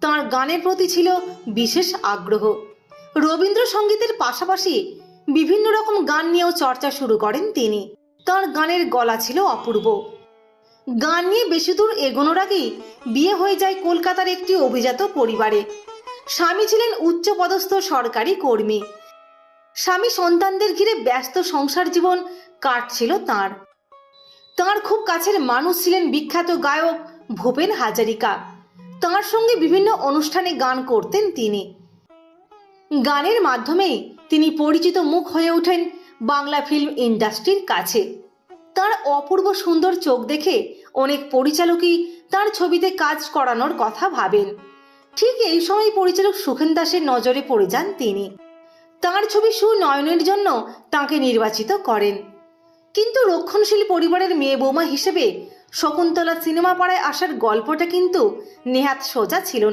তাঁর গানের প্রতি ছিল বিশেষ আগ্রহ। রবীন্দ্রসঙ্গীতের পাশাপাশি বিভিন্ন রকম গান নিয়েও চর্চা শুরু করেন তিনি। তাঁর গানের গলা ছিল অপূর্ব। গান নিয়ে বেশি দূর এগোনোর আগেই বিয়ে হয়ে যায় কলকাতার একটি অভিজাত পরিবারে। স্বামী ছিলেন উচ্চপদস্থ সরকারি কর্মী। স্বামী সন্তানদের ঘিরে ব্যস্ত সংসার জীবন কাটছিল তাঁর। তাঁর খুব কাছের মানুষ ছিলেন বিখ্যাত গায়ক ভূপেন হাজারিকা। তাঁর সঙ্গে বিভিন্ন অনুষ্ঠানে গান করতেন তিনি। গানের মাধ্যমেই তিনি পরিচিত মুখ হয়ে ওঠেন বাংলা ফিল্ম ইন্ডাস্ট্রির কাছে। তার অপূর্ব সুন্দর চোখ দেখে অনেক পরিচালকই তার ছবিতে কাজ করানোর কথা ভাবেন। ঠিক এই সময় পরিচালক সুখেন দাসের নজরে পড়ে যান তিনি। তাঁর ছবি সুনয়নের জন্য তাঁকে নির্বাচিত করেন। কিন্তু রক্ষণশীল পরিবারের মেয়ে বৌমা হিসেবে শকুন্তলা সিনেমা পাড়ায় আসার গল্পটা কিন্তু নেহাত সোজা ছিল না।